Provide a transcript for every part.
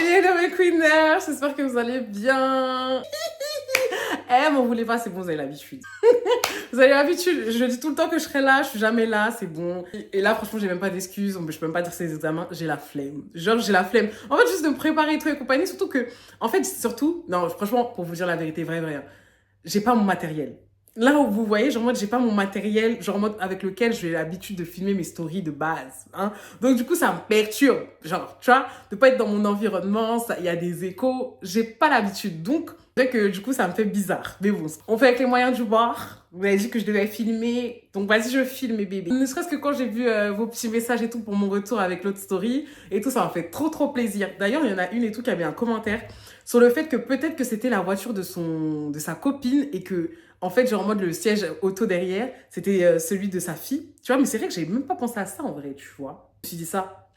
Hello mes queeners, j'espère que vous allez bien. Eh, m'en voulez pas, c'est bon, vous avez l'habitude. Vous avez l'habitude, je dis tout le temps que je serai là, je suis jamais là, c'est bon. Et là, franchement, j'ai même pas d'excuses, je peux même pas dire que c'est des examens, j'ai la flemme. Genre, j'ai la flemme. En fait, juste de me préparer et tout et compagnie, surtout que, en fait, surtout, non, franchement, pour vous dire la vérité, vrai, hein, j'ai pas mon matériel. Là où vous voyez, genre, en mode, j'ai pas mon matériel, genre, en mode, avec lequel j'ai l'habitude de filmer mes stories de base, hein. Donc, du coup, ça me perturbe. Genre, tu vois, de pas être dans mon environnement, il y a des échos, j'ai pas l'habitude. Donc, c'est vrai que, du coup, ça me fait bizarre. Mais bon, on fait avec les moyens du bord. Vous m'avez dit que je devais filmer. Donc, vas-y, je filme mes bébés. Ne serait-ce que quand j'ai vu vos petits messages et tout pour mon retour avec l'autre story et tout, ça m'a fait trop, trop plaisir. D'ailleurs, il y en a une et tout qui avait un commentaire sur le fait que peut-être que c'était la voiture de sa copine et que, en fait, genre en mode le siège auto derrière, c'était celui de sa fille. Tu vois, mais c'est vrai que j'ai même pas pensé à ça en vrai, tu vois. Je me suis dit ça.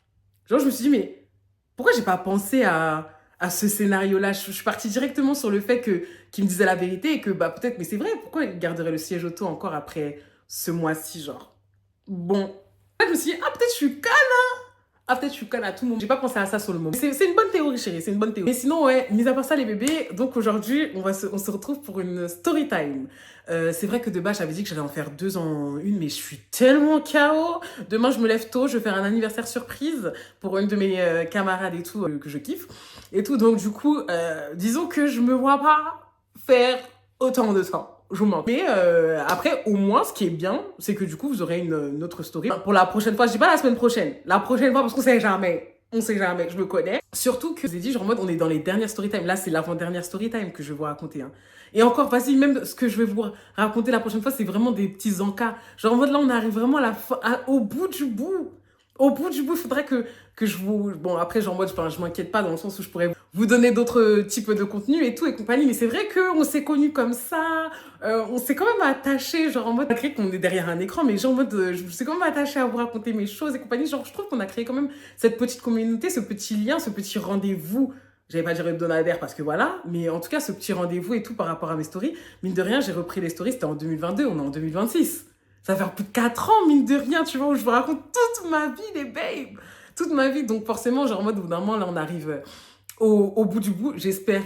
Genre, je me suis dit, mais pourquoi j'ai pas pensé à ce scénario-là? Je suis partie directement sur le fait qu'il me disait la vérité et que, bah, peut-être, mais c'est vrai, pourquoi il garderait le siège auto encore après ce mois-ci, genre? Bon. Là, je me suis dit, ah, peut-être je suis calme. Ah, peut-être je suis conne à tout moment. J'ai pas pensé à ça sur le moment. C'est une bonne théorie, chérie. C'est une bonne théorie. Mais sinon, ouais, mis à part ça, les bébés, donc aujourd'hui, on se retrouve pour une story time. C'est vrai que de base, j'avais dit que j'allais en faire 2 en une, mais je suis tellement KO. Demain, je me lève tôt, je vais faire un anniversaire surprise pour une de mes camarades et tout, que je kiffe. Et tout, donc du coup, disons que je me vois pas faire autant de temps. Je vous mens. Mais après, au moins, ce qui est bien, c'est que du coup, vous aurez une autre story. Pour la prochaine fois, je dis pas la semaine prochaine. La prochaine fois, parce qu'on sait jamais. On sait jamais, je me connais. Surtout que je vous ai dit, genre en mode, on est dans les dernières story time. Là, c'est l'avant-dernière story time que je vais vous raconter. Hein. Et encore, vas-y, même ce que je vais vous raconter la prochaine fois, c'est vraiment des petits encas. Genre en mode, là, on arrive vraiment à au bout du bout. Au bout du bout, il faudrait que je vous... Bon, après, genre, moi, je m'inquiète pas dans le sens où je pourrais vous donner d'autres types de contenus et tout et compagnie. Mais c'est vrai qu'on s'est connus comme ça. On s'est quand même attaché, genre, en mode... Malgré qu'on est derrière un écran, mais genre, en mode... je me suis quand même attachée à vous raconter mes choses et compagnie. Genre, je trouve qu'on a créé quand même cette petite communauté, ce petit lien, ce petit rendez-vous. J'allais pas dire hebdomadaire parce que voilà. Mais en tout cas, ce petit rendez-vous et tout par rapport à mes stories. Mine de rien, j'ai repris les stories, c'était en 2022. On est en 2026. Ça fait plus de 4 ans, mine de rien, tu vois, où je vous raconte toute ma vie, les babes. Toute ma vie. Donc, forcément, genre, en mode, au bout d'un moment, là, on arrive au bout du bout. J'espère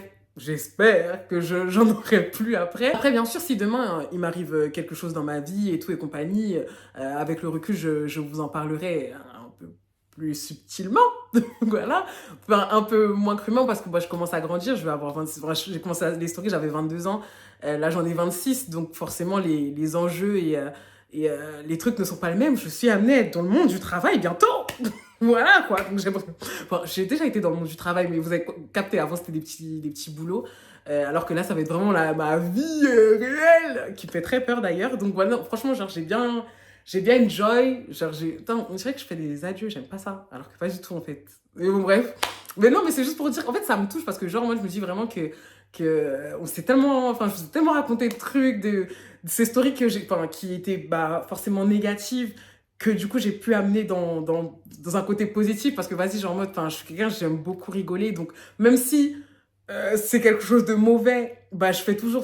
que j'en aurai plus après. Après, bien sûr, si demain, il m'arrive quelque chose dans ma vie et tout et compagnie, avec le recul, je vous en parlerai un peu plus subtilement. Voilà. Enfin, un peu moins crûment parce que moi, je commence à grandir. Je vais avoir 26... Enfin, j'ai commencé les stories, j'avais 22 ans. Là, j'en ai 26. Donc, forcément, les enjeux et les trucs ne sont pas les mêmes. Je suis amenée à être dans le monde du travail bientôt. Voilà, quoi. Donc, j'ai déjà été dans le monde du travail, mais vous avez capté, avant, c'était des petits boulots. Alors que là, ça va être vraiment ma vie réelle, qui me fait très peur d'ailleurs. Donc, voilà, franchement, genre, j'ai bien enjoy. Genre, attends, on dirait que je fais des adieux, j'aime pas ça. Alors que pas du tout, en fait. Mais bon, bref. Mais non, mais c'est juste pour dire, en fait, ça me touche parce que, genre, moi, je me dis vraiment on s'est tellement, enfin, je vous ai tellement raconté de trucs, de ces stories qui étaient, bah, forcément négatives, que du coup, j'ai pu amener dans un côté positif parce que, vas-y, genre, en mode, enfin, je suis quelqu'un, j'aime beaucoup rigoler. Donc, même si c'est quelque chose de mauvais, bah, je fais toujours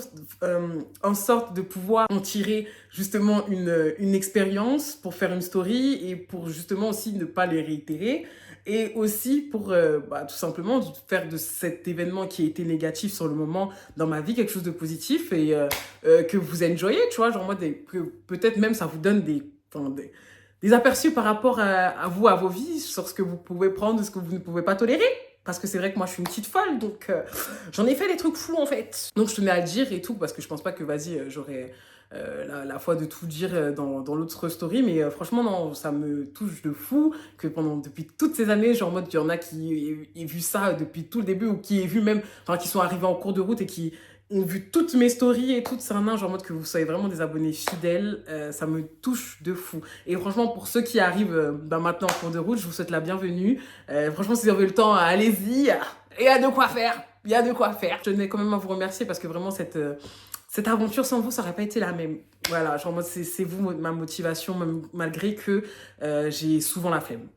en sorte de pouvoir en tirer justement une expérience pour faire une story et pour justement aussi ne pas les réitérer et aussi pour bah, tout simplement faire de cet événement qui a été négatif sur le moment dans ma vie quelque chose de positif et que vous enjoyez, tu vois, genre moi, que peut-être même ça vous donne des aperçus par rapport à vous, à vos vies, sur ce que vous pouvez prendre, ce que vous ne pouvez pas tolérer. Parce que c'est vrai que moi, je suis une petite folle, donc j'en ai fait des trucs fous, en fait. Donc, je tenais à le dire et tout, parce que je pense pas que, vas-y, j'aurais la foi de tout dire dans l'autre story, mais franchement, non, ça me touche de fou que depuis toutes ces années, genre, en mode, il y en a qui aient vu ça depuis tout le début, ou qui aient vu même, enfin, qui sont arrivés en cours de route et qui ont vu toutes mes stories et tout, c'est un genre en mode que vous soyez vraiment des abonnés fidèles, ça me touche de fou. Et franchement, pour ceux qui arrivent bah, maintenant en cours de route, je vous souhaite la bienvenue. Franchement, si vous avez le temps, allez-y, il y a de quoi faire, il y a de quoi faire. Je tenais quand même à vous remercier parce que vraiment, cette aventure sans vous, ça n'aurait pas été la même. Voilà, genre moi, c'est vous ma motivation, même malgré que j'ai souvent la flemme.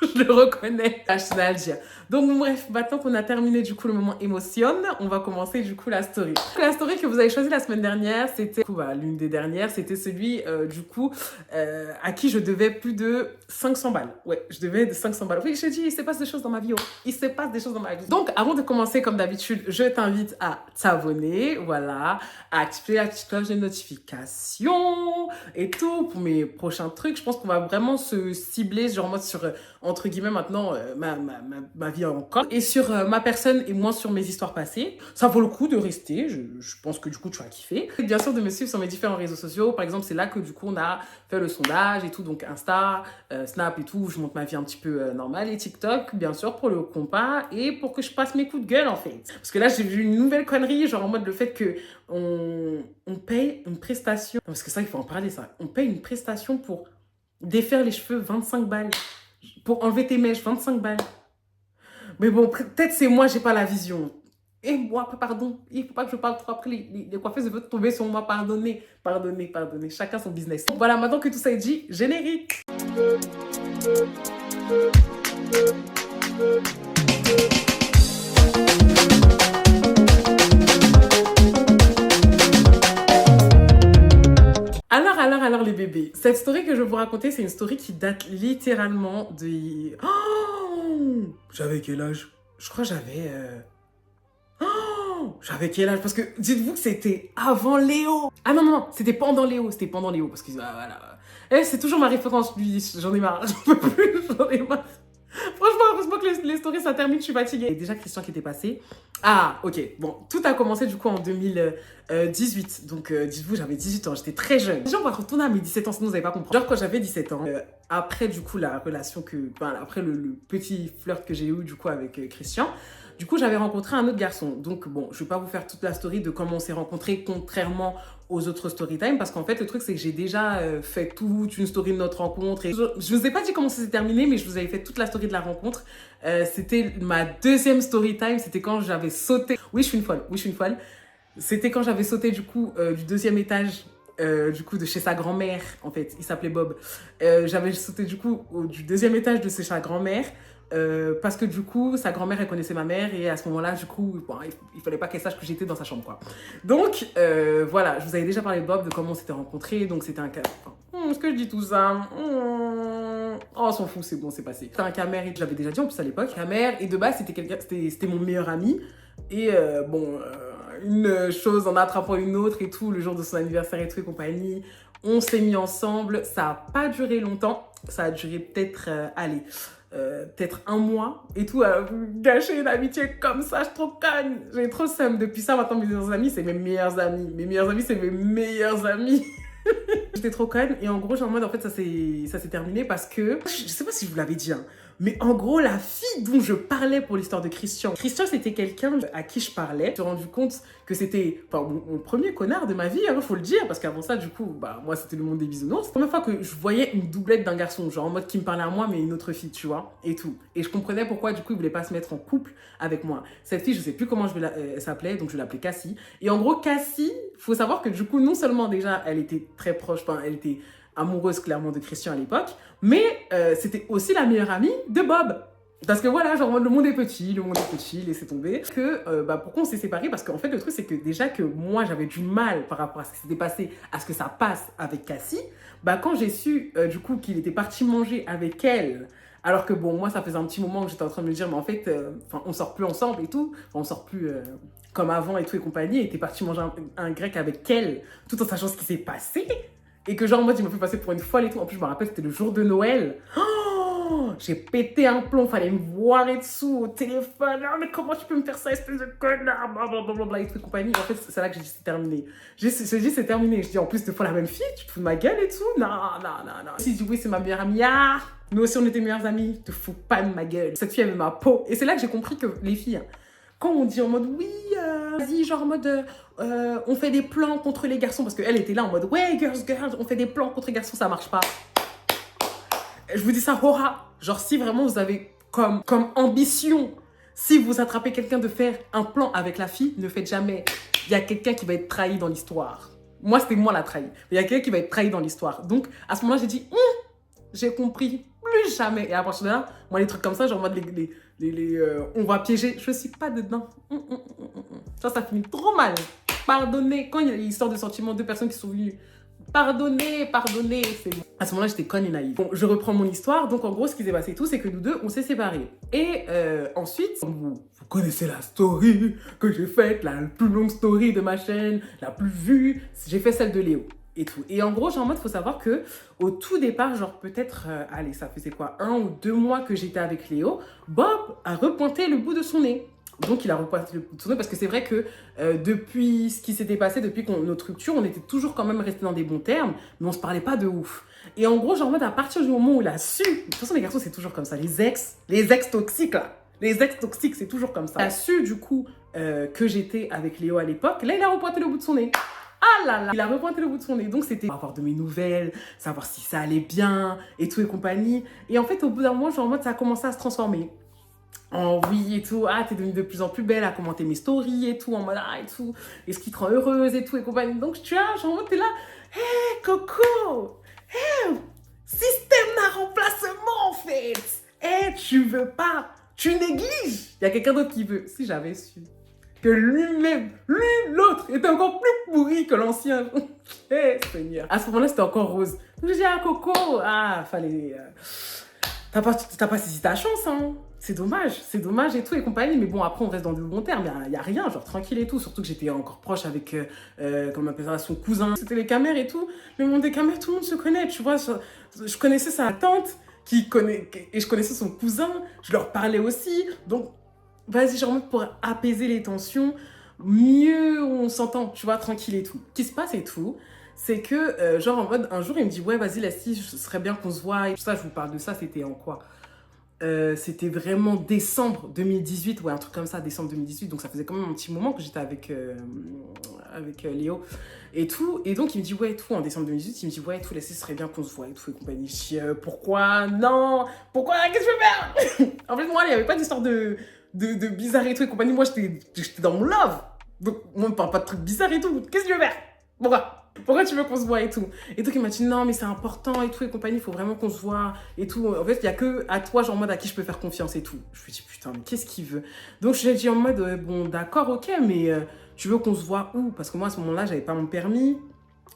Je le reconnais. Ah, je tenais à le dire. Donc bref, maintenant qu'on a terminé du coup le moment émotion, on va commencer du coup la story. La story que vous avez choisie la semaine dernière, c'était l'une des dernières, c'était celui du coup à qui je devais plus de 500 balles. Ouais, je devais de 500 balles. Oui, je te dis, il se passe des choses dans ma vie. Oh. Il se passe des choses dans ma vie. Donc avant de commencer comme d'habitude, je t'invite à t'abonner, voilà, à activer la petite cloche de notification et tout pour mes prochains trucs. Je pense qu'on va vraiment se cibler genre en mode sur entre guillemets maintenant ma vie encore et sur ma personne et moins sur mes histoires passées. Ça vaut le coup de rester, je pense que du coup tu vas kiffer. Et bien sûr de me suivre sur mes différents réseaux sociaux, par exemple c'est là que du coup on a fait le sondage et tout, donc Insta, Snap et tout, je montre ma vie un petit peu normale, et TikTok bien sûr pour le compas et pour que je passe mes coups de gueule en fait. Parce que là j'ai vu une nouvelle connerie, genre en mode le fait que on paye une prestation, parce que ça il faut en parler ça, on paye une prestation pour défaire les cheveux 25 balles. Pour enlever tes mèches, 25 balles. Mais bon, peut-être c'est moi, j'ai pas la vision. Et moi, pardon, il faut pas que je parle trop après. Les coiffeuses veulent tomber sur moi. Pardonnez, pardonnez, pardonnez. Chacun son business. Voilà, maintenant que tout ça est dit, générique. Alors les bébés, cette story que je vais vous raconter, c'est une story qui date littéralement de... Oh, j'avais quel âge? Je crois que j'avais... Oh, j'avais quel âge? Parce que dites-vous que c'était avant Léo. Ah non, non, non, c'était pendant Léo, parce que voilà. Eh, c'est toujours ma référence, lui, j'en ai marre, j'en peux plus, j'en ai marre. Franchement, heureusement que les stories, ça termine, je suis fatiguée. Et déjà, Christian qui était passé. Ah, ok. Bon, tout a commencé du coup en 2018. Donc, dites-vous, j'avais 18 ans, j'étais très jeune. Déjà, on va retourner à mes 17 ans, sinon vous n'allez pas comprendre. Genre, quand j'avais 17 ans, après du coup, la relation après le petit flirt que j'ai eu du coup avec Christian, du coup, j'avais rencontré un autre garçon. Donc, bon, je vais pas vous faire toute la story de comment on s'est rencontrés, contrairement aux autres story time, parce qu'en fait, le truc, c'est que j'ai déjà fait toute une story de notre rencontre. Et je vous ai pas dit comment ça s'est terminé, mais je vous avais fait toute la story de la rencontre. C'était ma deuxième story time, c'était quand j'avais sauté. Oui, je suis une folle, oui, je suis une folle. C'était quand j'avais sauté, du coup, du deuxième étage, du coup, de chez sa grand-mère, en fait. Il s'appelait Bob. J'avais sauté, du coup, du deuxième étage de chez sa grand-mère. Parce que du coup, sa grand-mère, elle connaissait ma mère et à ce moment-là, du coup, bon, il fallait pas qu'elle sache que j'étais dans sa chambre, quoi. Donc, voilà, je vous avais déjà parlé de Bob, de comment on s'était rencontrés, donc c'était un cas... Est-ce que je dis tout ça? Oh, on s'en fout, c'est bon, c'est passé. C'était un camère, et je l'avais déjà dit en plus à l'époque, camère, et de base, c'était mon meilleur ami, et une chose en attrapant une autre et tout, le jour de son anniversaire et tout et compagnie, on s'est mis ensemble, ça a pas duré longtemps, ça a duré peut-être, allez... peut-être un mois et tout, gâcher une amitié comme ça, je trop conne. J'ai trop seum. Depuis ça, maintenant, mes meilleurs amis, c'est mes meilleurs amis. Mes meilleurs amis, c'est mes meilleurs amis. J'étais trop conne et en gros, genre en mode, en fait, ça s'est terminé parce que, je sais pas si je vous l'avais dit, hein, mais en gros, la fille dont je parlais pour l'histoire de Christian, c'était quelqu'un à qui je parlais. Je me suis rendu compte que c'était mon premier connard de ma vie, hein, faut le dire, parce qu'avant ça, du coup, moi, c'était le monde des bisounours. C'est la première fois que je voyais une doublette d'un garçon, genre en mode qui me parlait à moi, mais une autre fille, tu vois, et tout. Et je comprenais pourquoi, du coup, il voulait pas se mettre en couple avec moi. Cette fille, je sais plus comment elle s'appelait, donc je l'appelais Cassie. Et en gros, Cassie, faut savoir que du coup, non seulement déjà, elle était très proche, elle était amoureuse clairement de Christian à l'époque, mais c'était aussi la meilleure amie de Bob. Parce que voilà, genre le monde est petit, laissez tomber. Pourquoi on s'est séparés? Parce qu'en fait, le truc, c'est que déjà que moi, j'avais du mal par rapport à ce qui s'était passé, à ce que ça passe avec Cassie, quand j'ai su du coup qu'il était parti manger avec elle, alors que bon, moi, ça faisait un petit moment que j'étais en train de me dire, mais en fait, on sort plus ensemble et tout, on sort plus comme avant et tout et compagnie, et était parti manger un grec avec elle, tout en sachant ce qui s'est passé. Et que genre, en mode, il m'a fait passer pour une folle et tout. En plus, je me rappelle, c'était le jour de Noël. Oh, j'ai pété un plomb, fallait me voir et dessous au téléphone. Oh, mais comment tu peux me faire ça, espèce de connard, blablabla, et tout et compagnie. En fait, c'est là que j'ai dit, c'est terminé. J'ai dit, c'est terminé. Je dis, en plus, deux fois la même fille, tu te fous de ma gueule et tout. Non. Si je dis, oui, c'est ma meilleure amie. Ah, nous aussi, on était meilleures amies. Te fous pas de ma gueule. Cette fille avait ma peau. Et c'est là que j'ai compris que les filles, quand on dit en mode oui, vas-y, genre en mode on fait des plans contre les garçons, parce qu'elle était là en mode ouais, girls, on fait des plans contre les garçons, ça marche pas. Je vous dis ça, hora. Genre si vraiment vous avez comme ambition, si vous attrapez quelqu'un de faire un plan avec la fille, ne faites jamais. Il y a quelqu'un qui va être trahi dans l'histoire. Moi, c'était moi la trahi. Il y a quelqu'un qui va être trahi dans l'histoire. Donc à ce moment-là, j'ai dit j'ai compris. Plus jamais. Et à partir de là, moi, les trucs comme ça, genre en mode on va piéger, je suis pas dedans. Ça finit trop mal. Pardonnez. Quand il y a l'histoire de sentiments, deux personnes qui sont venues, pardonnez, c'est bon. À ce moment-là, j'étais conne et naïve. Bon, je reprends mon histoire. Donc, en gros, ce qui s'est passé tout, c'est que nous deux, on s'est séparés. Et ensuite, vous connaissez la story que j'ai faite, la plus longue story de ma chaîne, la plus vue. J'ai fait celle de Léo et tout. Et en gros, genre en mode, faut savoir que au tout départ, genre peut-être, allez, ça faisait quoi, 1 ou 2 mois que j'étais avec Léo, Bob a repointé le bout de son nez. Donc, il a repointé le bout de son nez parce que c'est vrai que depuis ce qui s'était passé, depuis notre rupture, on était toujours quand même restés dans des bons termes, mais on se parlait pas de ouf. Et en gros, genre en mode, à partir du moment où il a su, de toute façon, les garçons, c'est toujours comme ça, les ex toxiques, là. Les ex toxiques, c'est toujours comme ça. Il a su, du coup, que j'étais avec Léo à l'époque. Là, il a repointé le bout de son nez. Ah là là, il a repointé le bout de son nez. Donc, c'était pour avoir de mes nouvelles, savoir si ça allait bien, et tout et compagnie. Et en fait, au bout d'un moment, genre en mode, ça a commencé à se transformer. En oui et tout, ah, t'es devenue de plus en plus belle à commenter mes stories et tout, en mode ah et tout, et ce qui te rend heureuse et tout et compagnie. Donc, tu vois, genre en mode, t'es là, hé, Coco, hé, système d'un remplacement en fait. Hé, tu veux pas, tu négliges. Il y a quelqu'un d'autre qui veut. Si j'avais su que lui-même, l'autre, était encore plus pourri que l'ancien. Eh, Seigneur. À ce moment-là, c'était encore rose. Donc, j'ai dit, ah, Coco, ah, fallait. T'as pas saisi ta chance, hein. C'est dommage et tout et compagnie. Mais bon, après, on reste dans de bons termes. Il y a rien, genre tranquille et tout. Surtout que j'étais encore proche avec, comment on appelle ça, son cousin. C'était les camères et tout. Le monde des camères, tout le monde se connaît, tu vois. Je connaissais sa tante et je connaissais son cousin. Je leur parlais aussi. Donc, vas-y, genre, pour apaiser les tensions, mieux on s'entend, tu vois, tranquille et tout. Ce qui se passe et tout, c'est que, genre, en mode, un jour, il me dit, ouais, vas-y, Leslie, ce serait bien qu'on se voit. Et tout ça, je vous parle de ça, c'était en quoi? C'était vraiment décembre 2018, ouais, un truc comme ça, décembre 2018. Donc, ça faisait quand même un petit moment que j'étais avec Léo et tout. Et donc, il me dit, ouais, tout, en décembre 2018, il me dit, ouais, tout, Leslie, ce serait bien qu'on se voit et tout et compagnie. Je dis, pourquoi? Non, pourquoi? Qu'est-ce que je vais faire? En fait, moi, il n'y avait pas d'histoire de bizarre et tout et compagnie. Moi, j'étais dans mon love. Donc, moi, on ne parle pas de trucs bizarres et tout. Qu'est-ce que tu veux faire? Pourquoi tu veux qu'on se voit et tout? Et donc, il m'a dit, non, mais c'est important et tout et compagnie, il faut vraiment qu'on se voit et tout. En fait, il n'y a que à toi, genre en mode à qui je peux faire confiance et tout. Je lui dis, putain, mais qu'est-ce qu'il veut? Donc, je lui ai dit en mode, bon, d'accord, ok, mais tu veux qu'on se voit où? Parce que moi, à ce moment-là, j'avais pas mon permis,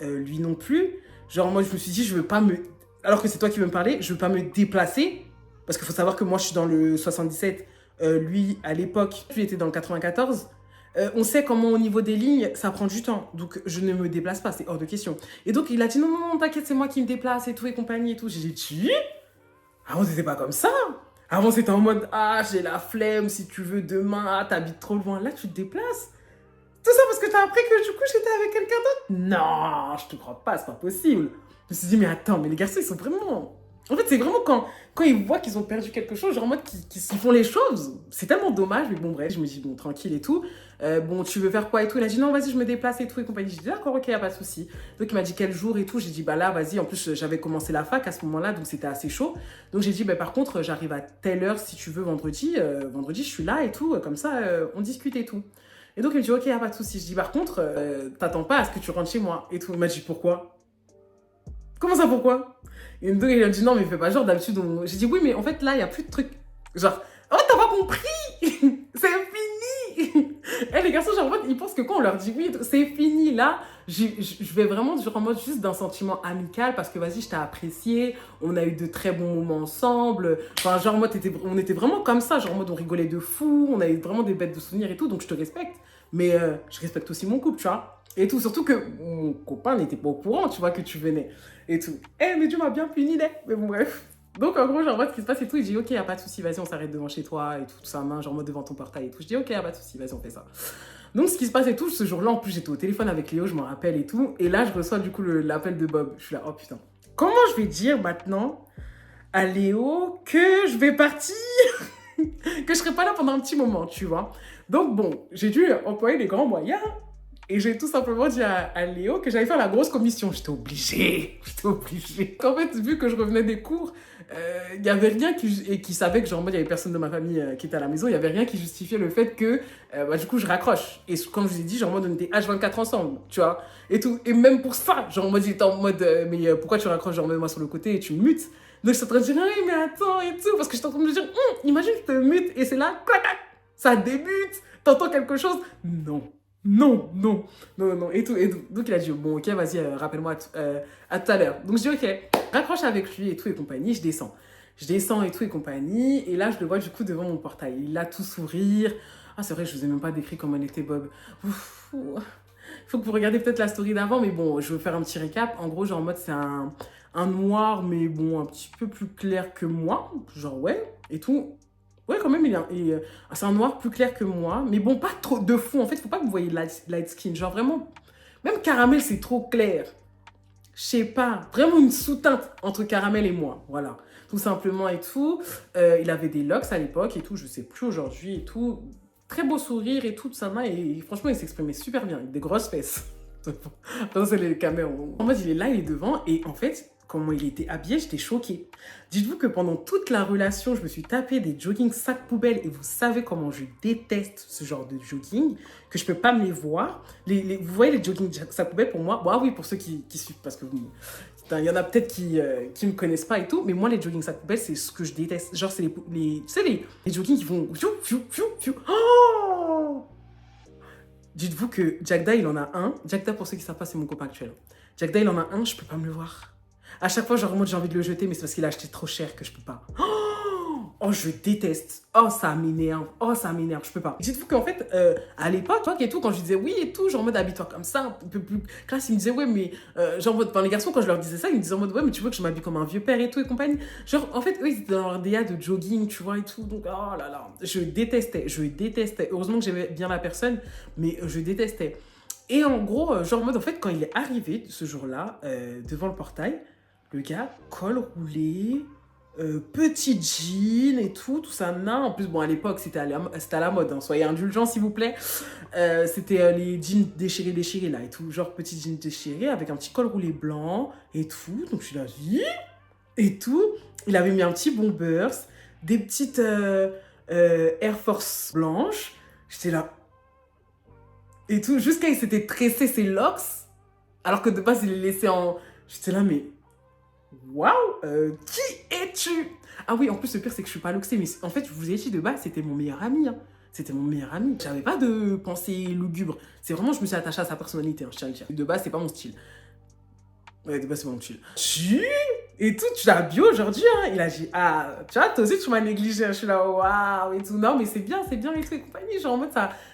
lui non plus. Genre, moi, je me suis dit, je veux pas me. Alors que c'est toi qui veux me parler, je veux pas me déplacer. Parce qu'il faut savoir que moi, je suis dans le 77. Lui, à l'époque, lui était dans le 94. On sait comment au niveau des lignes, ça prend du temps. Donc, je ne me déplace pas, c'est hors de question. Et donc, il a dit, non, non, non, t'inquiète, c'est moi qui me déplace et tout et compagnie et tout. J'ai dit, avant, c'était pas comme ça. Avant, c'était en mode, ah, j'ai la flemme, si tu veux, demain, ah, t'habites trop loin. Là, tu te déplaces. Tout ça parce que t'as appris que du coup, j'étais avec quelqu'un d'autre? Non, je te crois pas, c'est pas possible. Je me suis dit, mais attends, mais les garçons, ils sont vraiment... En fait, c'est vraiment quand ils voient qu'ils ont perdu quelque chose, genre en mode qu'ils font les choses. C'est tellement dommage, mais bon, bref, je me dis, bon, tranquille et tout. Bon, tu veux faire quoi et tout? Il a dit, non, vas-y, je me déplace et tout et compagnie. J'ai dit, d'accord, ok, y a pas de souci. Donc, il m'a dit quel jour et tout. J'ai dit, bah là, vas-y. En plus, j'avais commencé la fac à ce moment-là, donc c'était assez chaud. Donc, j'ai dit, bah par contre, j'arrive à telle heure si tu veux vendredi. Vendredi, je suis là et tout. Comme ça, on discute et tout. Et donc, il me dit, ok, y a pas de souci. Je dis, par contre, t'attends pas à ce que tu rentres chez moi et tout. Il m'a dit, pourquoi? Comment ça, pourquoi? Et donc, il a dit, non, mais fais pas genre, d'habitude, j'ai dit, oui, mais en fait, là, il n'y a plus de trucs. Genre, oh, t'as pas compris. C'est fini. Et les garçons, genre, en mode, ils pensent que quand on leur dit oui, c'est fini, là, je vais vraiment genre, en mode juste d'un sentiment amical parce que, vas-y, je t'ai apprécié, on a eu de très bons moments ensemble. Enfin, genre, en mode, on était vraiment comme ça, genre, en mode, on rigolait de fou, on a eu vraiment des bêtes de souvenirs et tout, donc je te respecte. Mais je respecte aussi mon couple, tu vois. Et tout, surtout que mon copain n'était pas au courant, tu vois, que tu venais et tout. Eh, mais Dieu m'a bien puni, là. Mais bon, bref. Donc, en gros, genre, moi, ce qui se passe et tout, il dit, ok, y a pas de souci, vas-y, on s'arrête devant chez toi et tout, sa main, genre, moi, devant ton portail et tout. Je dis, ok, y a pas de souci, vas-y, on fait ça. Donc, ce qui se passe et tout, ce jour-là, en plus, j'étais au téléphone avec Léo, je m'en rappelle et tout. Et là, je reçois, du coup, l'appel de Bob. Je suis là, oh putain. Comment je vais dire maintenant à Léo que je vais partir, que je serai pas là pendant un petit moment, tu vois. Donc, bon, j'ai dû employer les grands moyens. Et j'ai tout simplement dit à Léo que j'allais faire la grosse commission. J'étais obligée. En fait, vu que je revenais des cours, il n'y avait rien qui savait que genre, il n'y avait personne de ma famille qui était à la maison. Il n'y avait rien qui justifiait le fait que, du coup, je raccroche. Et comme je vous ai dit, genre, on était H24 ensemble, tu vois. Et tout. Et même pour ça, genre, moi, j'étais en mode, mais pourquoi tu raccroches, genre, moi sur le côté et tu me mutes? Donc, je suis en train de dire, hey, mais attends, et tout. Parce que je suis en train de me dire, imagine que tu mute et c'est là, clac, clac, ça débute. T'entends quelque chose? Non. Non, non, non, non, et tout. Donc, il a dit, bon, ok, vas-y, rappelle-moi à tout à l'heure. Donc, je dis, ok, raccroche avec lui et tout et compagnie, je descends. Je descends et tout et compagnie. Et là, je le vois du coup devant mon portail. Il a tout sourire. Ah, c'est vrai, je vous ai même pas décrit comment elle était, Bob. Ouf, ouf. Faut que vous regardiez peut-être la story d'avant, mais bon, je vais faire un petit récap. En gros, genre en mode, c'est un noir, mais bon, un petit peu plus clair que moi. Genre, ouais, et tout. Ouais, quand même, c'est un noir plus clair que moi. Mais bon, pas trop de fond. En fait, faut pas que vous voyez light skin. Genre, vraiment, même caramel, c'est trop clair. Je sais pas, vraiment une sous-teinte entre Caramel et moi, voilà, tout simplement et tout. Il avait des locks à l'époque et tout, je sais plus aujourd'hui et tout. Très beau sourire et tout ça, et franchement, il s'exprimait super bien, avec des grosses fesses. Attends, c'est les caméras. En mode, il est là, il est devant, et en fait, comment il était habillé, j'étais choquée. Dites-vous que pendant toute la relation, je me suis tapé des jogging sac poubelle, et vous savez comment je déteste ce genre de jogging, que je peux pas me les voir. Vous voyez les jogging sac poubelle pour moi? Bon, ah oui, pour ceux qui suivent, parce que il y en a peut-être qui me connaissent pas et tout, mais moi, les jogging sac poubelle, c'est ce que je déteste. Genre, c'est tu sais, les jogging qui vont... Oh, dites-vous que Jagda, il en a un. Jagda, pour ceux qui ne savent pas, c'est mon copain actuel. Jagda, il en a un, je peux pas me le voir. À chaque fois, genre, j'ai envie de le jeter, mais c'est parce qu'il a acheté trop cher que je peux pas. Oh, je déteste. Oh, ça m'énerve. Oh, ça m'énerve. Je peux pas. Dites-vous qu'en fait, à l'époque, et tout, quand je disais oui et tout, genre en mode habille-toi comme ça, un peu plus classe, ils me disaient ouais, mais genre en mode, les garçons, quand je leur disais ça, ils me disaient en mode ouais, mais tu veux que je m'habille comme un vieux père et tout et compagnie. Genre, en fait, eux, ils étaient dans leur DA de jogging, tu vois, et tout. Donc, oh là là, je détestais. Heureusement que j'aimais bien la personne, mais je détestais. Et en gros, genre en mode, en fait, quand il est arrivé ce jour-là, devant le portail, le gars, col roulé, petit jean et tout ça. En plus, bon, à l'époque, c'était à la mode, hein, soyez indulgents, s'il vous plaît. C'était les jeans déchirés là et tout, genre petit jean déchiré avec un petit col roulé blanc et tout. Donc, je suis là, et tout. Il avait mis un petit bombers, des petites Air Force blanches. J'étais là. Et tout, jusqu'à il s'était tressé ses locks, alors que de base, il les laissait en... J'étais là, mais... Waouh, qui es-tu? Ah oui, en plus, le pire, c'est que je suis pas loxée, mais en fait, je vous ai dit de base, c'était mon meilleur ami. Hein. C'était mon meilleur ami. J'avais pas de pensée lugubre. C'est vraiment, je me suis attachée à sa personnalité, hein, je tiens à le dire. De base, c'est pas mon style. Ouais, de base, c'est pas mon style. Et tout, tu l'as bio aujourd'hui, hein. Il a dit, ah, tu vois, toi aussi, tu m'as négligé. Je suis là, waouh, et tout. Non, mais c'est bien, et tout, et compagnie. Genre, en mode,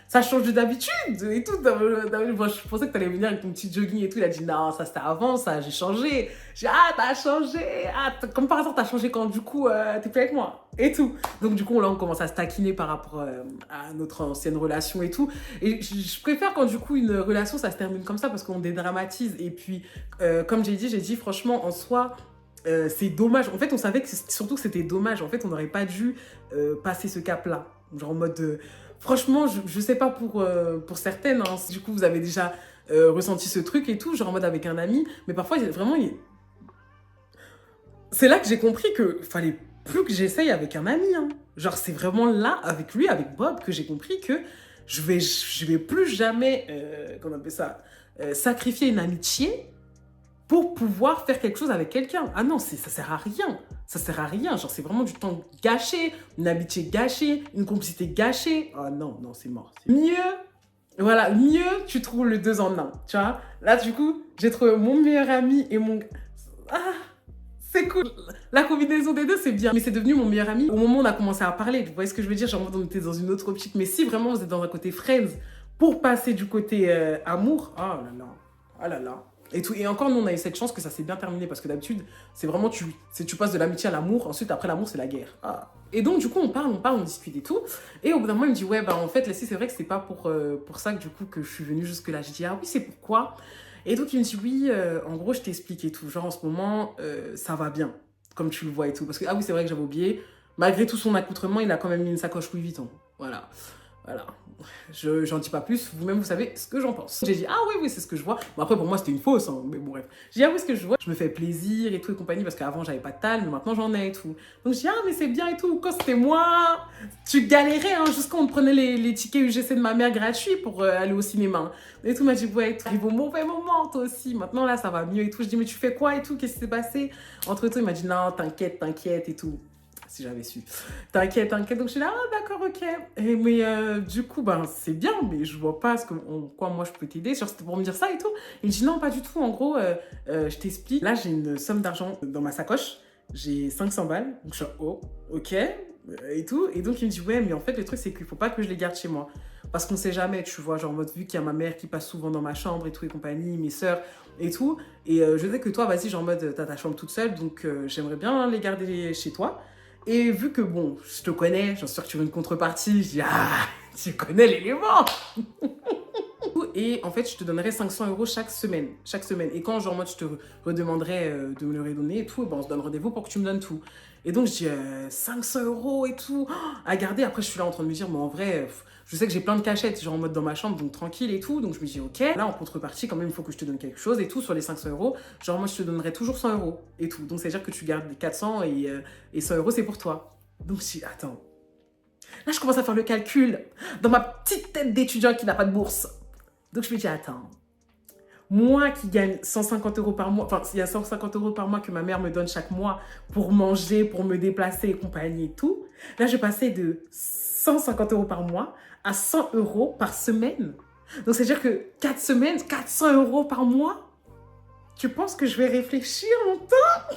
ça change d'habitude, et tout. Moi, je pensais que t'allais venir avec ton petit jogging et tout. Il a dit, non, ça, c'était avant, ça, j'ai changé. J'ai dit, ah, t'as changé. Ah, comme par hasard, t'as changé quand, du coup, t'es plus avec moi, et tout. Donc, du coup, là, on commence à se taquiner par rapport à notre ancienne relation et tout. Et je préfère quand, du coup, une relation, ça se termine comme ça, parce qu'on dédramatise. Et puis, comme j'ai dit, franchement, en soi... c'est dommage. En fait, on savait surtout que c'était dommage. En fait, on n'aurait pas dû passer ce cap-là. Genre en mode... franchement, je sais pas pour certaines. Hein, si du coup, vous avez déjà ressenti ce truc et tout, genre en mode avec un ami. Mais parfois, vraiment... C'est là que j'ai compris que fallait plus que j'essaye avec un ami. Hein. Genre, c'est vraiment là, avec lui, avec Bob, que j'ai compris que je vais plus jamais... comment on appelle ça sacrifier une amitié pour pouvoir faire quelque chose avec quelqu'un. Ah non, ça sert à rien. Ça sert à rien. Genre, c'est vraiment du temps gâché, une amitié gâchée, une complicité gâchée. Ah non, non, c'est mort. Mieux, voilà, mieux, tu trouves le deux en un, tu vois. Là, du coup, j'ai trouvé mon meilleur ami et mon... Ah, c'est cool. La combinaison des deux, c'est bien. Mais c'est devenu mon meilleur ami au moment où on a commencé à parler. Vous voyez ce que je veux dire? Genre, on était dans une autre optique. Mais si vraiment vous êtes dans un côté friends, pour passer du côté amour, oh là là, oh là là. Et tout. Et encore, nous, on a eu cette chance que ça s'est bien terminé parce que d'habitude, c'est vraiment, tu passes de l'amitié à l'amour. Ensuite, après l'amour, c'est la guerre. Ah. Et donc, du coup, on parle, on discute et tout. Et au bout d'un moment, il me dit, ouais, bah en fait, Leslie, c'est vrai que c'est pas pour ça que du coup, que je suis venue jusque-là. Je dis, ah oui, c'est pourquoi? Et donc, il me dit, oui, en gros, je t'explique et tout. Genre, en ce moment, ça va bien, comme tu le vois et tout. Parce que, ah oui, c'est vrai que j'avais oublié. Malgré tout son accoutrement, il a quand même mis une sacoche Louis Vuitton. Voilà. Voilà. J'en dis pas plus, vous-même vous savez ce que j'en pense. J'ai dit ah oui c'est ce que je vois. Bon après pour moi c'était une fausse, hein, mais bon bref. J'ai dit ah oui ce que je vois, je me fais plaisir et tout et compagnie parce qu'avant j'avais pas de tal, mais maintenant j'en ai et tout. Donc j'ai dit ah mais c'est bien et tout. Quand c'était moi, tu galérais hein, jusqu'à on prenait les tickets UGC de ma mère gratuits pour aller au cinéma. Et tout m'a dit ouais tu arrives au mauvais moment toi aussi. Maintenant là ça va mieux et tout. Je dis mais tu fais quoi et tout, qu'est-ce qui s'est passé? Entre temps il m'a dit non t'inquiète et tout. Si j'avais su. T'inquiète. Donc je suis là, ah d'accord, ok. Et, mais du coup, ben c'est bien, mais je vois pas quoi moi je peux t'aider. C'était pour me dire ça et tout. Il me dit non, pas du tout. En gros, je t'explique. Là, j'ai une somme d'argent dans ma sacoche. J'ai 500 balles. Donc je suis oh, ok. Et tout. Et donc il me dit ouais, mais en fait, le truc, c'est qu'il faut pas que je les garde chez moi. Parce qu'on sait jamais, tu vois, genre en mode vu qu'il y a ma mère qui passe souvent dans ma chambre et tout et compagnie, mes sœurs et tout. Et je sais que toi, vas-y, genre en mode t'as ta chambre toute seule, donc j'aimerais bien les garder chez toi. Et vu que, bon, je te connais, j'en suis sûre que tu veux une contrepartie, je dis, ah, tu connais l'élément. Et en fait, je te donnerai 500 € chaque semaine. Et quand, genre, moi, je te redemanderai de me le redonner et tout, ben, on se donne rendez-vous pour que tu me donnes tout. Et donc, je dis 500 € et tout, à garder. Après, je suis là en train de me dire, mais en vrai, je sais que j'ai plein de cachettes, genre en mode dans ma chambre, donc tranquille et tout. Donc, je me dis, ok, là, en contrepartie, quand même, il faut que je te donne quelque chose et tout sur les 500 €. Genre, moi, je te donnerai toujours 100 € et tout. Donc, c'est-à-dire que tu gardes les 400 et 100 €, c'est pour toi. Donc, je dis, attends. Là, je commence à faire le calcul dans ma petite tête d'étudiant qui n'a pas de bourse. Donc, je me dis, attends. Moi qui gagne 150 € par mois, enfin, il y a 150 € par mois que ma mère me donne chaque mois pour manger, pour me déplacer et compagnie et tout. Là, je passais de 150 € par mois à 100 € par semaine. Donc, c'est-à-dire que 4 semaines, 400 € par mois. Tu penses que je vais réfléchir longtemps?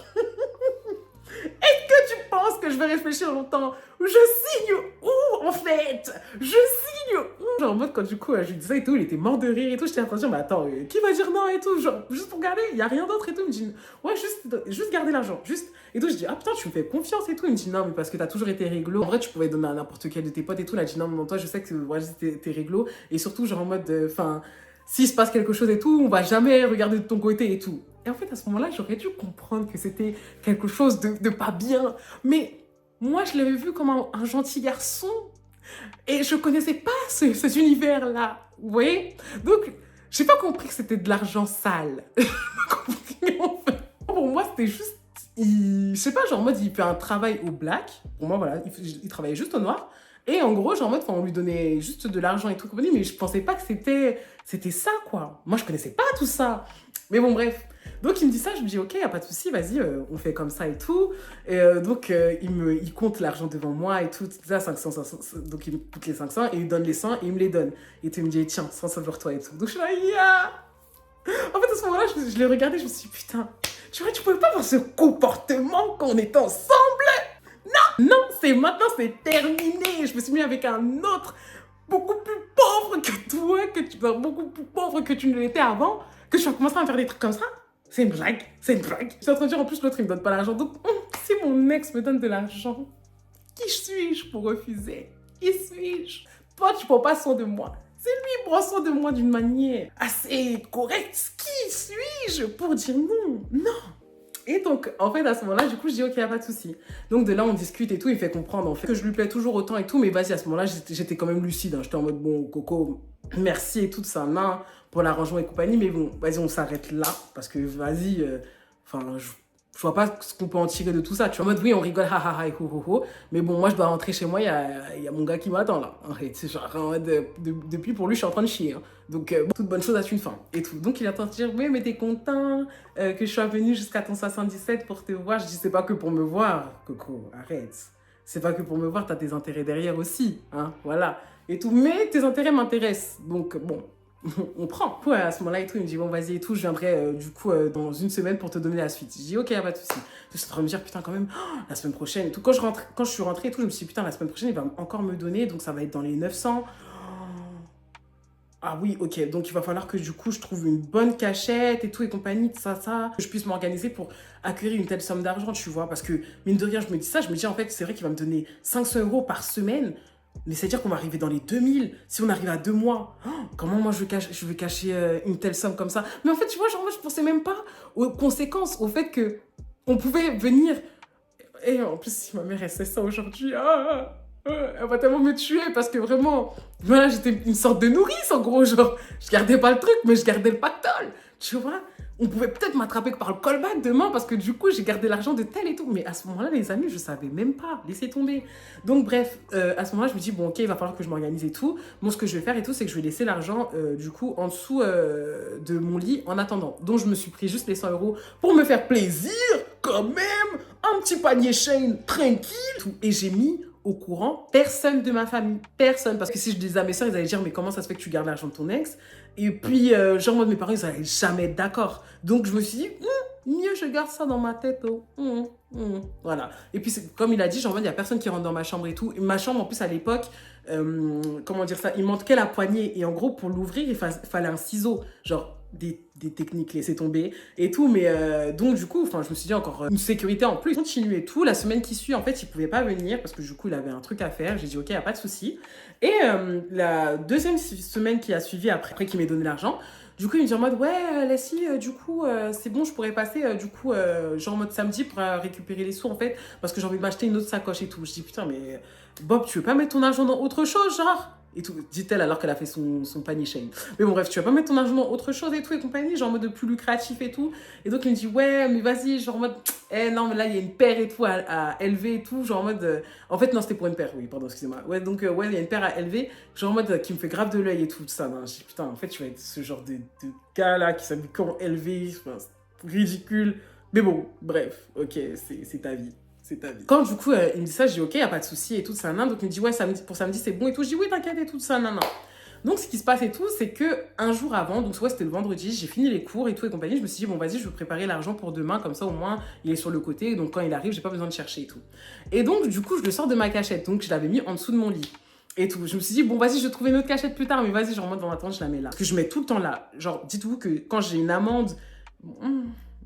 Est-ce que tu penses que je vais réfléchir longtemps? Je signe où, en fait? Je signe où? Genre, en mode, quand du coup, je lui disais et tout, il était mort de rire et tout. J'étais en train de dire, mais attends, qui va dire non et tout? Genre, juste pour garder, il n'y a rien d'autre et tout. Il me dit, ouais, juste garder l'argent, juste. Et tout, je dis, ah putain, tu me fais confiance et tout. Il me dit, non, mais parce que t'as toujours été réglo. En vrai, tu pouvais donner à n'importe quel de tes potes et tout. Il a dit, non, mais toi, je sais que ouais, t'es réglo. Et surtout, genre, en mode, enfin, s'il se passe quelque chose et tout, on va jamais regarder de ton côté et tout. Et en fait, à ce moment-là, j'aurais dû comprendre que c'était quelque chose de pas bien. Mais moi, je l'avais vu comme un gentil garçon. Et je connaissais pas cet univers-là. Vous voyez? Donc, j'ai pas compris que c'était de l'argent sale. Pour moi, c'était juste... je sais pas, genre en mode, il fait un travail au black. Pour moi, voilà, il travaillait juste au noir. Et en gros, genre en mode, on lui donnait juste de l'argent et tout. Mais je pensais pas que c'était ça, quoi. Moi, je connaissais pas tout ça. Mais bon, bref. Donc, il me dit ça, je me dis, ok, y a pas de souci, vas-y, on fait comme ça et tout. Et donc, il compte l'argent devant moi et tout ça, 500, donc il me coûte les 500 et il donne les 100 et il me les donne. Et il me dit, tiens, 100 pour toi et tout. Donc, je suis là, yeah. En fait, à ce moment-là, je l'ai regardé, je me suis dit, putain, tu vois, tu pouvais pas avoir ce comportement quand on était ensemble. Non, c'est maintenant, c'est terminé. Je me suis mis avec un autre, beaucoup plus pauvre que toi, beaucoup plus pauvre que tu ne l'étais avant, que tu vas commencer à me faire des trucs comme ça. C'est une blague. Je suis en train de dire, en plus, l'autre, il me donne pas l'argent. Donc, si mon ex me donne de l'argent, qui suis-je pour refuser? Qui suis-je? Toi, tu prends pas soin de moi. C'est lui qui prend soin de moi d'une manière assez correcte. Qui suis-je pour dire non? Non. Et donc, en fait, à ce moment-là, du coup, je dis, ok, y a pas de souci. Donc, de là, on discute et tout, il fait comprendre, en fait, que je lui plais toujours autant et tout, mais vas-y, à ce moment-là, j'étais quand même lucide, hein. J'étais en mode, bon, Coco, merci et tout, ça main pour l'arrangement et compagnie, mais bon, vas-y, on s'arrête là, parce que, vas-y, enfin, je vois pas ce qu'on peut en tirer de tout ça. Tu vois, en mode, oui, on rigole, ha ha ha, et ho ho ho, mais bon, moi, je dois rentrer chez moi, il y a mon gars qui m'attend, là. C'est genre, en mode, depuis, pour lui, je suis en train de chier, hein. Donc, toute bonne chose a une fin, et tout. Donc, il attend de dire, oui, mais t'es content que je sois venue jusqu'à ton 77 pour te voir. Je dis, c'est pas que pour me voir, Coco, arrête. C'est pas que pour me voir, t'as tes intérêts derrière aussi, hein, voilà. Et tout, mais tes intérêts m'intéressent, donc, bon. On prend. Ouais, à ce moment-là, et tout, il me dit, bon, vas-y, et tout, je viendrai du coup dans une semaine pour te donner la suite. Je dis, ok, y a pas de souci. Je suis en train de me dire, putain, quand même, la semaine prochaine et tout. Quand je suis rentrée et tout, je me suis dit, putain, la semaine prochaine, il va encore me donner, donc ça va être dans les 900. Ah oui, ok, donc il va falloir que du coup, je trouve une bonne cachette et tout et compagnie, ça, que je puisse m'organiser pour acquérir une telle somme d'argent, tu vois. Parce que, mine de rien, je me dis ça, je me dis, en fait, c'est vrai qu'il va me donner 500 € par semaine. Mais c'est-à-dire qu'on va arriver dans les 2000 si on arrive à 2 mois. Oh, comment moi je vais cacher une telle somme comme ça? Mais en fait, tu vois, genre moi je pensais même pas aux conséquences, au fait que on pouvait venir. Et en plus, si ma mère elle sait ça aujourd'hui, ah, Elle va tellement me tuer parce que vraiment, voilà, j'étais une sorte de nourrice en gros, genre, je gardais pas le truc, mais je gardais le pactole, tu vois. On pouvait peut-être m'attraper par le callback demain parce que du coup, j'ai gardé l'argent de tel et tout. Mais à ce moment-là, les amis, je savais même pas, laissez tomber. Donc bref, à ce moment-là, je me dis, bon, ok, il va falloir que je m'organise et tout. Bon, ce que je vais faire et tout, c'est que je vais laisser l'argent, du coup, en dessous de mon lit en attendant. Donc je me suis pris juste les 100 euros pour me faire plaisir, quand même, un petit panier Shein tranquille. Et j'ai mis au courant personne de ma famille, personne, parce que si je disais à mes soeurs, ils allaient dire mais comment ça se fait que tu gardes l'argent de ton ex, et puis genre moi mes parents ils allaient jamais être d'accord, donc je me suis dit mieux je garde ça dans ma tête, oh. Voilà, et puis comme il a dit, genre il y a personne qui rentre dans ma chambre et tout, et ma chambre en plus à l'époque, comment dire ça, il manquait la poignée, et en gros pour l'ouvrir il fallait un ciseau, genre des techniques laissées tomber et tout, mais donc du coup, je me suis dit encore une sécurité en plus. Continue et tout, la semaine qui suit, en fait, il pouvait pas venir parce que du coup, il avait un truc à faire. J'ai dit, ok, y a pas de souci. Et la deuxième semaine qui a suivi après qu'il m'ait donné l'argent, du coup, il me dit en mode, ouais, Leslie, du coup, c'est bon, je pourrais passer, du coup, genre en mode samedi pour récupérer les sous, en fait, parce que j'ai envie de m'acheter une autre sacoche et tout. Je dis, putain, mais Bob, tu veux pas mettre ton argent dans autre chose, genre et tout, dit-elle alors qu'elle a fait son panier Shein. Mais bon, bref, tu vas pas mettre ton argent dans autre chose et tout et compagnie, genre en mode plus lucratif et tout. Et donc, il me dit, ouais, mais vas-y, genre en mode, non, mais là, il y a une paire et tout à élever et tout, genre en mode, en fait, non, c'était pour une paire, oui, pardon, excusez-moi. Ouais, donc, ouais, il y a une paire à élever, genre en mode, qui me fait grave de l'œil et tout, ça. Non, je dis, putain, en fait, tu vas être ce genre de gars-là qui s'habille comment élever, ridicule. Mais bon, bref, ok, c'est ta vie. C'est ta vie. Quand du coup, il me dit ça, je dis ok, y a pas de souci et tout, ça, nan. Donc il me dit ouais, pour samedi, c'est bon et tout. Je dis oui, t'inquiète et tout, ça, nan. Donc ce qui se passe et tout, c'est que un jour avant, donc soit c'était le vendredi, j'ai fini les cours et tout et compagnie, je me suis dit bon, vas-y, je vais préparer l'argent pour demain, comme ça au moins il est sur le côté, donc quand il arrive, j'ai pas besoin de chercher et tout. Et donc du coup, je le sors de ma cachette, donc je l'avais mis en dessous de mon lit. Et tout. Je me suis dit, bon, vas-y, je vais trouver une autre cachette plus tard, mais vas-y, genre, moi, devant ma tente, je la mets là. Parce que je mets tout le temps là. Genre, dites-vous que quand j'ai une amende,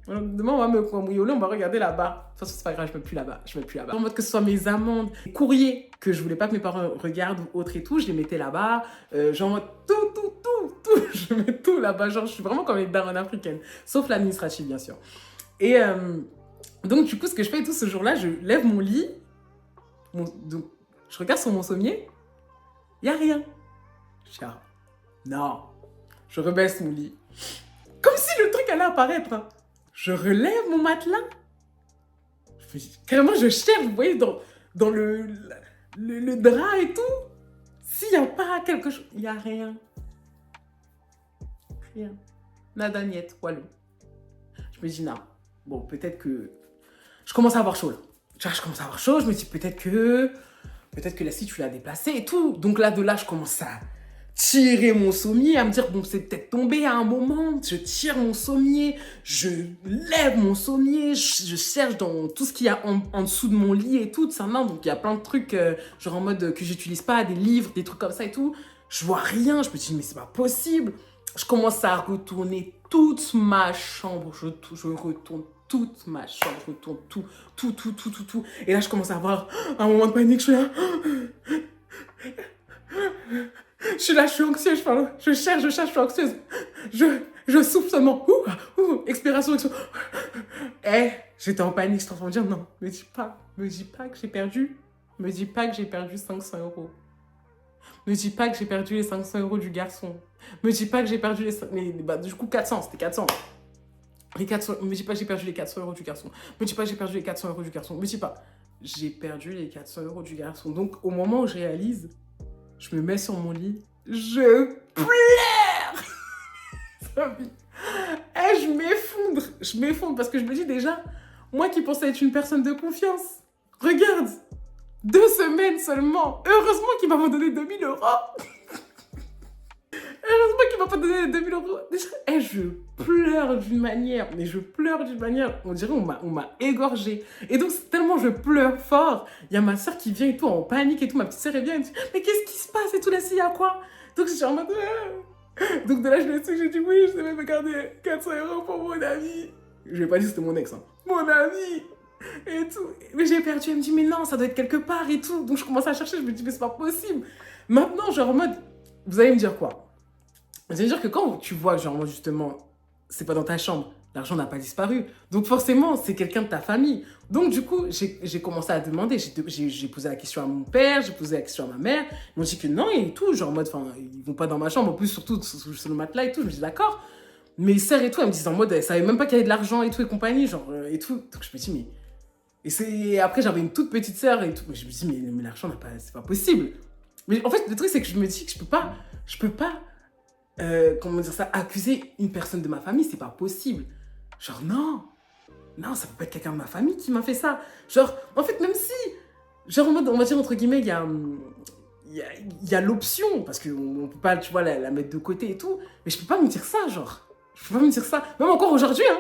demain, on va me cambrioler, on va regarder là-bas. De toute façon, c'est pas grave, je ne mets plus là-bas. Je mets plus là-bas. En mode que ce soit mes amendes, les courriers que je voulais pas que mes parents regardent ou autre et tout, je les mettais là-bas. Genre, en mode tout. Je mets tout là-bas. Genre, je suis vraiment comme une daronne africaine. Sauf l'administratif, bien sûr. Et donc, du coup, ce que je fais et tout ce jour-là, je lève mon lit. Donc, je regarde sur mon sommier. Il n'y a rien. Je dis, ah, non. Je rebaisse mon lit. Comme si le truc allait apparaître. Hein. Je relève mon matelas. Carrément, je cherche, vous voyez, dans le drap et tout. S'il n'y a pas quelque chose, il n'y a rien. Rien. Nada niet, walou. Je me dis, non. Bon, peut-être que... Je commence à avoir chaud, là. Genre, je commence à avoir chaud, je me dis, peut-être que la scie, tu l'as déplacée et tout. Donc là, de là, je commence à tirer mon sommier, à me dire, bon, c'est peut-être tombé à un moment. Je tire mon sommier, je lève mon sommier, je cherche dans tout ce qu'il y a en dessous de mon lit et tout, ça, non. Donc il y a plein de trucs, genre en mode que j'utilise pas, des livres, des trucs comme ça et tout. Je vois rien, je me dis, mais c'est pas possible. Je commence à retourner toute ma chambre, je retourne toute ma chambre, je retourne tout. Et là, je commence à avoir un moment de panique, je suis là... Je suis là, je suis anxieuse, je cherche, je suis anxieuse. Je souffle seulement. Expiration. J'étais en panique, je t'entends dire non. Me dis pas que j'ai perdu. Me dis pas que j'ai perdu 500 euros. Me dis pas que j'ai perdu les 500 euros du garçon. Me dis pas que j'ai perdu du coup 400, c'était 400. Les 400, me dis pas que j'ai perdu les 400 euros du garçon. Me dis pas que j'ai perdu les 400 euros du garçon. Me dis pas, j'ai perdu les 400 euros du garçon. Donc au moment où je réalise, je me mets sur mon lit, je pleure. Je m'effondre parce que je me dis déjà, moi qui pensais être une personne de confiance, regarde, 2 semaines seulement, heureusement qu'il m'a donné 2000 euros. Heureusement qu'il m'a pas donné les 2000 euros. Déjà, je pleure d'une manière, on dirait on m'a égorgée. Et donc, tellement je pleure fort, il y a ma soeur qui vient et tout, en panique et tout, ma petite soeur, elle vient, elle me dit, mais qu'est-ce qui se passe et tout, là, s'il y a quoi? Donc, je suis en mode, donc de là, je me suis dit, j'ai dit, oui, je devais me garder 400 euros pour mon ami. Je lui ai pas dit que c'était mon ex, hein. Mon ami et tout. Mais j'ai perdu, elle me dit, mais non, ça doit être quelque part et tout. Donc, je commence à chercher, je me dis, mais c'est pas possible. Maintenant, genre en mode, vous allez me dire quoi? C'est-à-dire que quand tu vois, genre, justement, c'est pas dans ta chambre, l'argent n'a pas disparu. Donc forcément, c'est quelqu'un de ta famille. Donc du coup, j'ai commencé à demander. J'ai posé la question à mon père, j'ai posé la question à ma mère. Ils m'ont dit que non et tout, genre en mode, enfin, ils vont pas dans ma chambre. En plus, surtout sur le matelas et tout. Je me dis d'accord. Mes sœurs et tout, elles me disent en mode, elles savaient même pas qu'il y avait de l'argent et tout et compagnie, genre et tout. Donc je me dis, mais. Après, j'avais une toute petite sœur et tout. Mais je me dis, mais l'argent, c'est pas possible. Mais en fait, le truc, c'est que je me dis que je peux pas, comment dire ça, accuser une personne de ma famille, c'est pas possible. Genre, non, ça peut pas être quelqu'un de ma famille qui m'a fait ça. Genre, en fait, même si, genre, en mode, on va dire, entre guillemets, il y a l'option, parce qu'on peut pas, tu vois, la mettre de côté et tout, mais je peux pas me dire ça, genre. Je peux pas me dire ça. Même encore aujourd'hui, hein.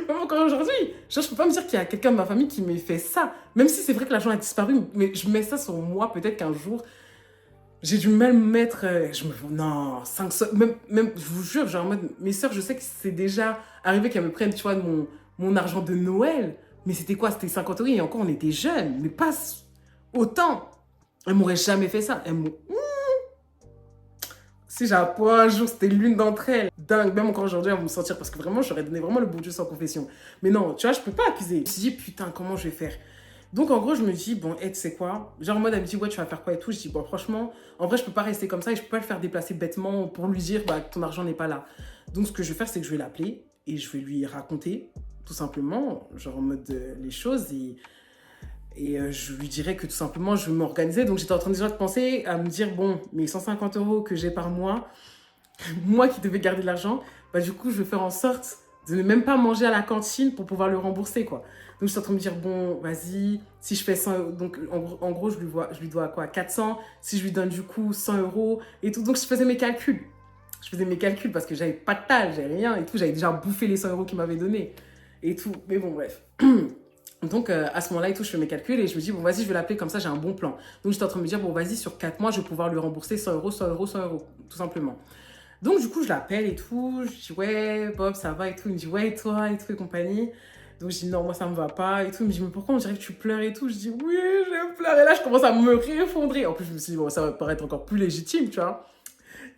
Même encore aujourd'hui. Genre, je peux pas me dire qu'il y a quelqu'un de ma famille qui m'ait fait ça. Même si c'est vrai que l'argent a disparu, mais je mets ça sur moi, peut-être qu'un jour, j'ai dû même mettre. Non, 5 soeurs. Même, je vous jure, genre, en mode, mes soeurs, je sais que c'est déjà arrivé qu'elles me prennent, tu vois, mon argent de Noël. Mais c'était quoi? C'était 50 € et encore, on était jeunes. Mais pas autant. Elles m'auraient jamais fait ça. Si j'ai un point un jour, c'était l'une d'entre elles. Dingue, même encore aujourd'hui, à me sentir. Parce que vraiment, j'aurais donné vraiment le bon Dieu sans confession. Mais non, tu vois, je peux pas accuser. Je me suis dit, putain, comment je vais faire? Donc, en gros, je me dis, bon, tu sais quoi? Genre, en mode, elle me dit, ouais, tu vas faire quoi et tout. Je dis, bon, franchement, en vrai, je peux pas rester comme ça et je peux pas le faire déplacer bêtement pour lui dire, bah, ton argent n'est pas là. Donc, ce que je vais faire, c'est que je vais l'appeler et je vais lui raconter, tout simplement, genre, en mode, les choses et je lui dirais que tout simplement, je vais m'organiser. Donc, j'étais en train déjà de penser à me dire, bon, mes 150 € que j'ai par mois, moi qui devais garder de l'argent, bah, du coup, je vais faire en sorte de ne même pas manger à la cantine pour pouvoir le rembourser, quoi. Donc, je suis en train de me dire, bon, vas-y, si je fais 100 €, donc en gros, je lui dois quoi, 400, si je lui donne du coup 100 € et tout. Donc, je faisais mes calculs. Je faisais mes calculs parce que j'avais pas de tal, j'avais rien et tout. J'avais déjà bouffé les 100 € qu'il m'avait donné et tout. Mais bon, bref. Donc, à ce moment-là et tout, je fais mes calculs et je me dis, bon, vas-y, je vais l'appeler comme ça, j'ai un bon plan. Donc, j'étais en train de me dire, bon, vas-y, sur 4 mois, je vais pouvoir lui rembourser 100 €, 100 €, 100 €, tout simplement. Donc, du coup, je l'appelle et tout. Je dis, ouais, Bob, ça va et tout. Il me dit, ouais, et toi et tout et compagnie. Donc, je dis, non, moi, ça me va pas et tout. Il me dit, mais pourquoi on dirait que tu pleures et tout? Je dis, oui, je pleure. Et là, je commence à me réeffondrer. En plus, je me suis dit, bon, ça va paraître encore plus légitime, tu vois.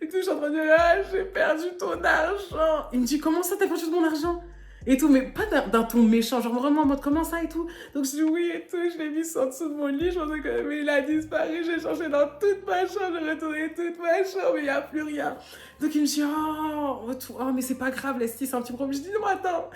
Et tout, je suis en train de dire, ah, j'ai perdu ton argent. Il me dit, comment ça, t'as perdu mon argent? Et tout, mais pas d'un ton méchant, genre vraiment en mode comment ça et tout. Donc je dis oui et tout, je l'ai mis en dessous de mon lit, je pensais que mais il a disparu, j'ai cherché dans toute ma chambre, j'ai retourné toute ma chambre, mais il n'y a plus rien. Donc il me dit oh mais c'est pas grave, Leslie, c'est un petit problème. Je dis non, attends,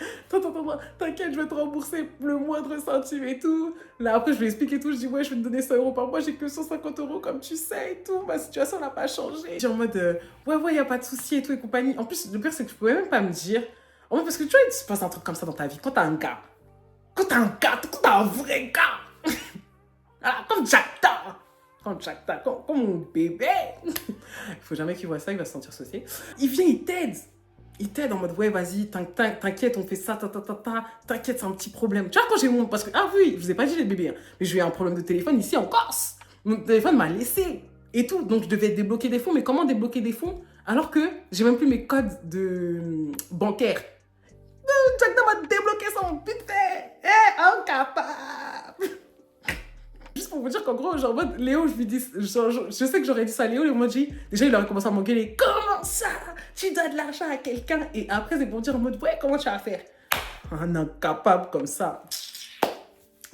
t'inquiète, je vais te rembourser le moindre centime et tout. Là après je lui explique et tout, je dis ouais, je vais te donner 100 € par mois, j'ai que 150 € comme tu sais et tout, ma situation n'a pas changé. Je dis en mode ouais, y a pas de souci et tout et compagnie. En plus, le pire c'est que je pouvais même pas me dire. En fait, parce que tu vois, il se passe un truc comme ça dans ta vie. Quand t'as un gars, quand t'as un vrai gars, voilà, comme Jackta, comme mon bébé, il faut jamais qu'il voit ça, il va se sentir saucé. Il vient, il t'aide. Il t'aide en mode, ouais, vas-y, t'inquiète, on fait ça, t'inquiète, c'est un petit problème. Tu vois, quand j'ai mon. Parce que, ah oui, je vous ai pas dit les bébés, hein, mais j'ai eu un problème de téléphone ici en Corse. Mon téléphone m'a laissé et tout. Donc, je devais débloquer des fonds. Mais comment débloquer des fonds alors que j'ai même plus mes codes bancaires? Jackda m'a débloqué son putain. Incapable. Juste pour vous dire qu'en gros, genre, mode, Léo, je lui dis, je sais que j'aurais dit ça à Léo, et moi, déjà, il aurait commencé à m'engueuler. Comment ça? Tu donnes de l'argent à quelqu'un? Et après, c'est pour dire en mode, ouais, comment tu vas faire? Un incapable comme ça.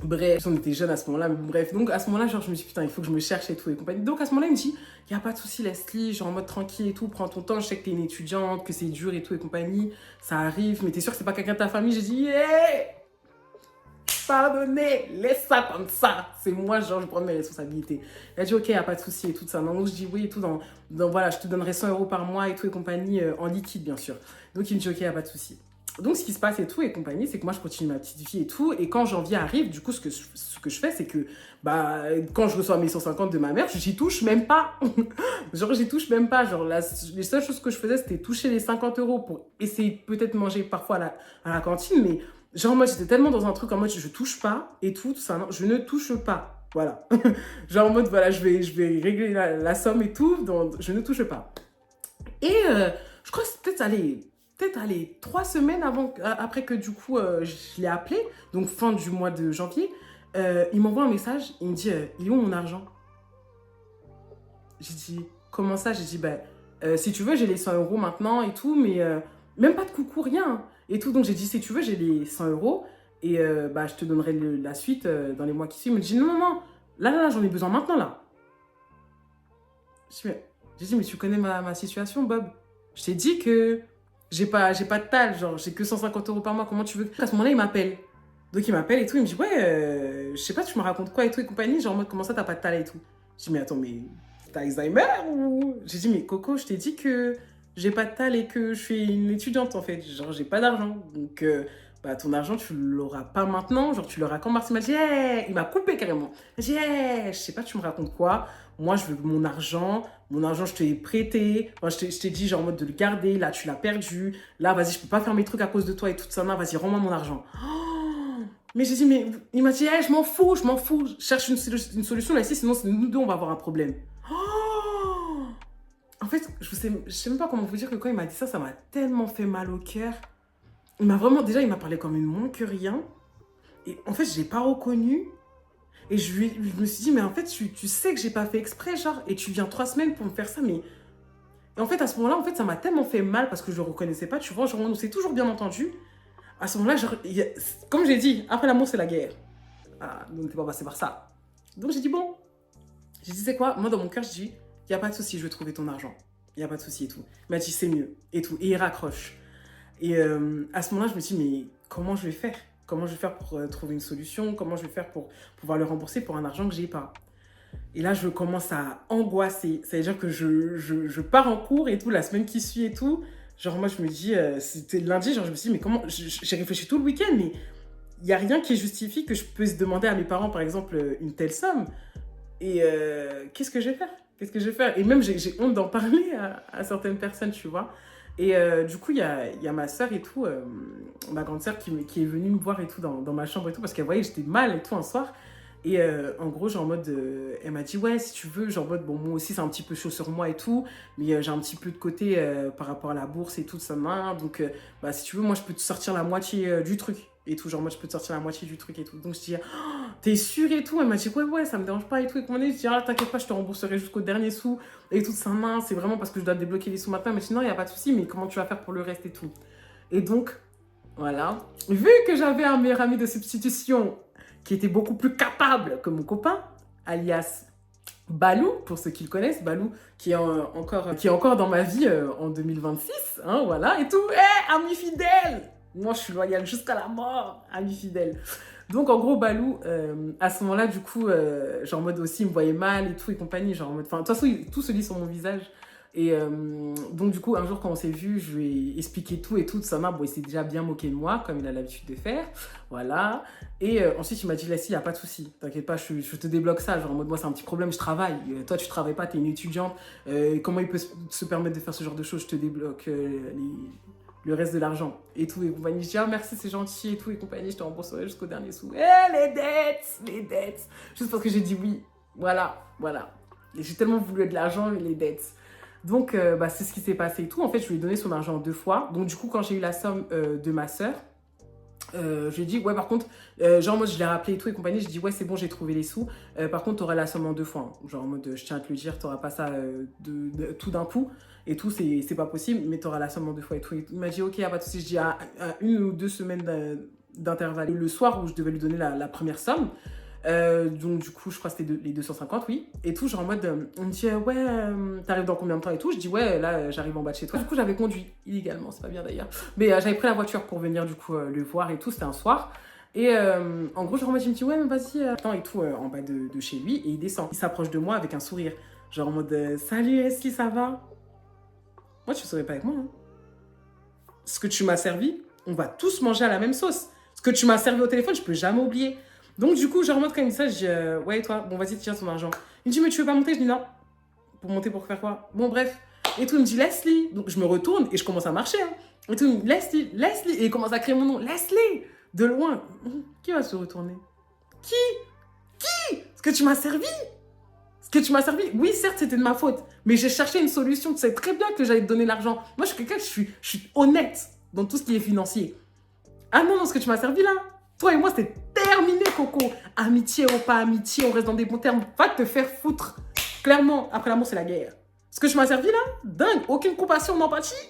Bref, on était jeunes à ce moment-là, mais bref. Donc, à ce moment-là, genre, je me suis dit, putain, il faut que je me cherche et tout et compagnie. Donc, à ce moment-là, il me dit, il n'y a pas de souci, Leslie, genre en mode tranquille et tout, prends ton temps, je sais que t'es une étudiante, que c'est dur et tout et compagnie, ça arrive, mais t'es sûr que c'est pas quelqu'un de ta famille? J'ai dit, yeah! Pardonnez, laisse ça comme ça. C'est moi, genre, je prends mes responsabilités. Il a dit, ok, il n'y a pas de souci et tout ça. Donc, je dis oui et tout, voilà, je te donnerai 100 € par mois et tout et compagnie, en liquide, bien sûr. Donc, il me dit, ok, il n'y a pas de souci. Donc, ce qui se passe et tout et compagnie, c'est que moi, je continue ma petite vie et tout. Et quand janvier arrive, du coup, ce que je fais, c'est que, bah, quand je reçois mes 150 de ma mère, j'y touche même pas. Genre, j'y touche même pas. Genre, les seules choses que je faisais, c'était toucher les 50 € pour essayer peut-être manger parfois à la cantine. Mais, genre, moi, j'étais tellement dans un truc en mode, je touche pas et tout ça. Non, je ne touche pas. Voilà. Genre, en mode, voilà, je vais régler la somme et tout. Donc, je ne touche pas. Et je crois que c'est peut-être 3 semaines après que du coup je l'ai appelé, donc fin du mois de janvier, il m'envoie un message, il me dit il est où mon argent? J'ai dit comment ça? J'ai dit si tu veux j'ai les 100 € maintenant et tout, mais Même pas de coucou, rien. Et tout, donc j'ai dit, si tu veux, j'ai les 100 euros et bah, je te donnerai la suite dans les mois qui suivent. Il me dit, non, non, non, là, j'en ai besoin maintenant, là. J'ai dit, mais tu connais ma situation, Bob. Je t'ai dit que j'ai pas de tal, genre, j'ai que 150 euros par mois, comment tu veux? À ce moment-là, il m'appelle. Donc il m'appelle et tout, il me dit, ouais, je sais pas, tu me racontes quoi et tout et compagnie, genre, en mode, comment ça, t'as pas de tal et tout? Je dis, mais attends, mais t'as Alzheimer ou... J'ai dit, mais Coco, je t'ai dit que j'ai pas de tal et que je suis une étudiante, en fait. Genre, j'ai pas d'argent. Donc, bah, ton argent, tu l'auras pas maintenant. Genre, tu l'auras quand Mars. Il m'a dit, hey! Il m'a coupé carrément. Il m'a dit, hey! Je sais pas, tu me racontes quoi? Moi, je veux mon argent. Mon argent, je te l'ai prêté. Enfin, je t'ai dit, genre, en mode de le garder. Là, tu l'as perdu. Là, vas-y, je peux pas faire mes trucs à cause de toi et tout ça. Non, vas-y, rends-moi mon argent. Oh, mais j'ai dit, mais il m'a dit, hey, je m'en fous, je m'en fous. Je cherche une solution là ici, sinon nous deux, on va avoir un problème. Oh, en fait, je sais même pas comment vous dire que quand il m'a dit ça, ça m'a tellement fait mal au cœur. Il m'a vraiment, déjà, il m'a parlé comme une moins que rien. Et en fait, je l'ai pas reconnu. Et je me suis dit, mais en fait, tu sais que j'ai pas fait exprès, genre, et tu viens 3 semaines pour me faire ça, mais... Et en fait, à ce moment-là, en fait, ça m'a tellement fait mal parce que je le reconnaissais pas, tu vois, genre, on s'est toujours bien entendu. À ce moment-là, genre, comme j'ai dit, après l'amour, c'est la guerre. Ah, donc, t'es pas passé par ça. Donc, j'ai dit, bon. J'ai dit, c'est quoi? Moi, dans mon cœur, je dis, il y a pas de souci, je vais trouver ton argent. Il y a pas de souci et tout. Il m'a dit, c'est mieux, et tout. Et il raccroche. Et à ce moment-là, je me suis dit, mais comment je vais faire? Comment je vais faire pour trouver une solution? Comment je vais faire pour pouvoir le rembourser pour un argent que j'ai pas? Et là, je commence à angoisser. Ça veut dire que je pars en cours et tout, la semaine qui suit et tout. Genre, moi, je me dis, c'était lundi, genre, je me suis dit, mais comment... J'ai réfléchi tout le week-end, mais il n'y a rien qui justifie que je puisse demander à mes parents, par exemple, une telle somme. Et qu'est-ce que je vais faire? Qu'est-ce que je vais faire? Et même, j'ai honte d'en parler à certaines personnes, tu vois. Et du coup, il y a ma soeur et tout, ma grande soeur qui est venue me voir et tout dans ma chambre et tout, parce qu'elle voyait que j'étais mal et tout un soir. Et en gros, genre en mode, elle m'a dit, ouais, si tu veux, genre en mode, bon, moi aussi, c'est un petit peu chaud sur moi et tout, mais j'ai un petit peu de côté par rapport à la bourse et tout de sa main. Donc, bah, si tu veux, moi, je peux te sortir la moitié du truc et tout. Genre, moi, je peux te sortir la moitié du truc et tout. Donc, je dis, oh, t'es sûre et tout? Elle m'a dit, ouais, ça me dérange pas et tout. Et comment on est, je dis, ah, t'inquiète pas, je te rembourserai jusqu'au dernier sou et tout de sa main. C'est vraiment parce que je dois débloquer les sous maintenant. Mais sinon, il n'y a pas de souci, mais comment tu vas faire pour le reste et tout? Et donc, voilà. Vu que j'avais un meilleur ami de substitution qui était beaucoup plus capable que mon copain, alias Balou, pour ceux qui le connaissent, Balou, qui est encore dans ma vie en 2026, hein, voilà, et tout. Ami fidèle! Moi, je suis loyale jusqu'à la mort, ami fidèle. Donc, en gros, Balou, à ce moment-là, du coup, genre en mode aussi, il me voyait mal et tout et compagnie, genre en mode... Enfin, de toute façon, tout se lit sur mon visage. Et donc, du coup, un jour, quand on s'est vu, je lui ai expliqué tout et tout de sa main. Bon, il s'est déjà bien moqué de moi, comme il a l'habitude de faire. Voilà. Et ensuite, il m'a dit, Lassie, il n'y a pas de souci. T'inquiète pas, je te débloque ça. Genre, en mode, moi, c'est un petit problème, je travaille. Toi, tu travailles pas, t'es une étudiante. Comment il peut se permettre de faire ce genre de choses? Je te débloque le reste de l'argent. Et tout, et compagnie. Je dis, ah, merci, c'est gentil, et tout, et compagnie. Je te rembourserai jusqu'au dernier sou. Les dettes! Les dettes! Juste parce que j'ai dit oui. Voilà. Et j'ai tellement voulu de l'argent, les dettes. Donc, bah, c'est ce qui s'est passé et tout. En fait, je lui ai donné son argent 2 fois. Donc, du coup, quand j'ai eu la somme de ma sœur, je lui ai dit, ouais, par contre, genre, moi, je l'ai rappelé et tout et compagnie. Je lui ai dit, ouais, c'est bon, j'ai trouvé les sous. Par contre, tu auras la somme en 2 fois. Hein. Genre, en mode, je tiens à te le dire, tu n'auras pas ça tout d'un coup. Et tout, c'est pas possible, mais tu auras la somme en 2 fois et tout. Et il m'a dit, ok, y a pas de souci. Je dis, à 1 ou 2 semaines d'intervalle. Le soir où je devais lui donner la première somme, donc du coup je crois que c'était les 250, oui, et tout, genre en mode on me dit ouais, t'arrives dans combien de temps et tout, je dis ouais, là j'arrive en bas de chez toi. Du coup j'avais conduit illégalement, c'est pas bien d'ailleurs, mais j'avais pris la voiture pour venir du coup le voir et tout, c'était un soir. Et en gros genre en mode il me dit ouais mais vas-y attends et tout en bas de chez lui, et il descend, il s'approche de moi avec un sourire, genre en mode salut Leslie, ça va? Moi tu serais pas avec moi, hein. Ce que tu m'as servi, on va tous manger à la même sauce. Ce que tu m'as servi au téléphone, je peux jamais oublier. Donc, du coup, je remonte quand il me dit ça, je dis, ouais, toi, bon, vas-y, tiens ton argent. Il me dit, mais tu veux pas monter? Je dis, non. Pour monter, pour faire quoi? Bon, bref. Et tout, il me dit, Leslie. Donc, je me retourne et je commence à marcher. Hein. Et tout, il me dit, Leslie, Leslie. Et il commence à crier mon nom, Leslie. De loin. Qui va se retourner? Qui? Ce que tu m'as servi? Ce que tu m'as servi? Oui, certes, c'était de ma faute. Mais j'ai cherché une solution. Tu sais très bien que j'allais te donner l'argent. Moi, je suis quelqu'un, je suis honnête dans tout ce qui est financier. Ah non, ce que tu m'as servi là? Toi et moi, c'est terminé, Coco. Amitié ou pas amitié, on reste dans des bons termes. Va te faire foutre. Clairement, après l'amour, c'est la guerre. Ce que tu m'as servi là, dingue. Aucune compassion, d'empathie.